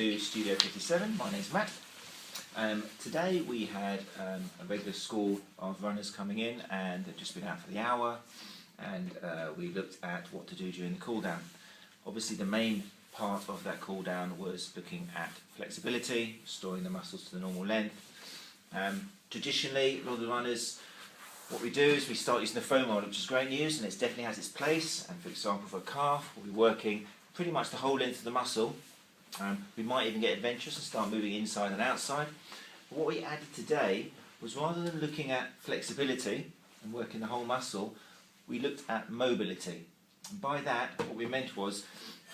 to Studio 57. My name's Matt. Today we had a regular school of runners coming in, and they've just been out for the hour, and we looked at what to do during the cool down. Obviously the main part of that cool down was looking at flexibility, restoring the muscles to the normal length. Traditionally, a lot of the runners, what we do is we start using the foam roller, which is great news, and it definitely has its place. And for example, for a calf, we'll be working pretty much the whole length of the muscle. We might even get adventurous and start moving inside and outside. But what we added today was, rather than looking at flexibility and working the whole muscle, we looked at mobility. And by that, what we meant was,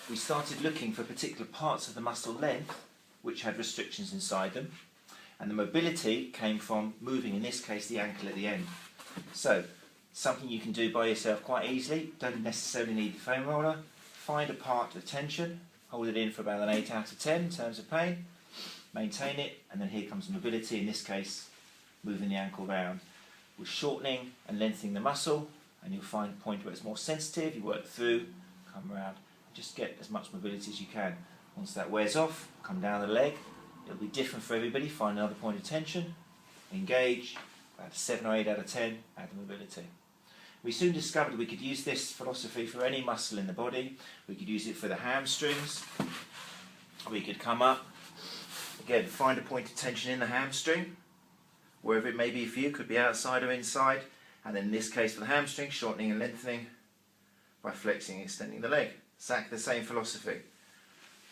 we started looking for particular parts of the muscle length which had restrictions inside them. And the mobility came from moving, in this case, the ankle at the end. So, something you can do by yourself quite easily. Don't necessarily need the foam roller. Find a part of tension, hold it in for about an 8 out of 10 in terms of pain, maintain it, and then here comes mobility, in this case moving the ankle round. We're shortening and lengthening the muscle, and you'll find a point where it's more sensitive. You work through, come around, and just get as much mobility as you can. Once that wears off, come down the leg. It'll be different for everybody. Find another point of tension, engage, about a 7 or 8 out of 10, add the mobility. We soon discovered we could use this philosophy for any muscle in the body. We could use it for the hamstrings. We could come up, again, find a point of tension in the hamstring, wherever it may be for you. Could be outside or inside. And then in this case for the hamstring, shortening and lengthening by flexing and extending the leg. Exactly the same philosophy.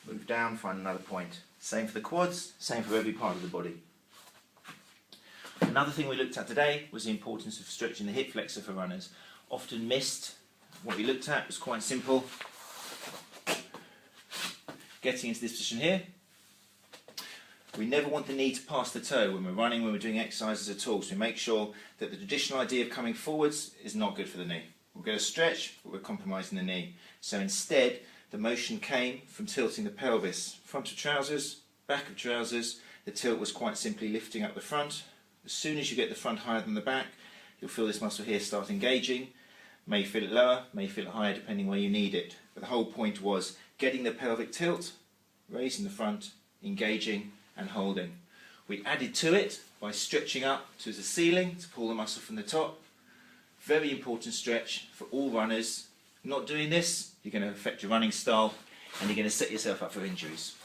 Move down, find another point. Same for the quads, same for every part of the body. Another thing we looked at today was the importance of stretching the hip flexor for runners. Often missed. What we looked at was quite simple. Getting into this position here. We never want the knee to pass the toe when we're running, when we're doing exercises at all. So we make sure that the traditional idea of coming forwards is not good for the knee. We're going to stretch, but we're compromising the knee. So instead, the motion came from tilting the pelvis. Front of trousers, back of trousers. The tilt was quite simply lifting up the front. As soon as you get the front higher than the back, you'll feel this muscle here start engaging. May feel it lower, may feel it higher, depending where you need it. But the whole point was getting the pelvic tilt, raising the front, engaging and holding. We added to it by stretching up to the ceiling to pull the muscle from the top. Very important stretch for all runners. Not doing this, you're going to affect your running style and you're going to set yourself up for injuries.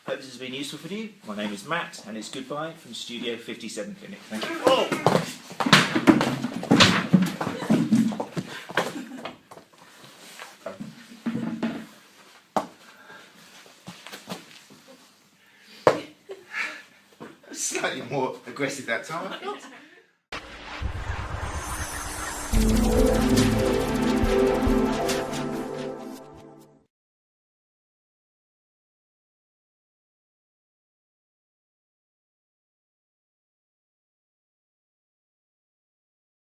Hope this has been useful for you. My name is Matt, and it's goodbye from Studio 57 Clinic. Thank you. Oh! Slightly more aggressive that time, I thought.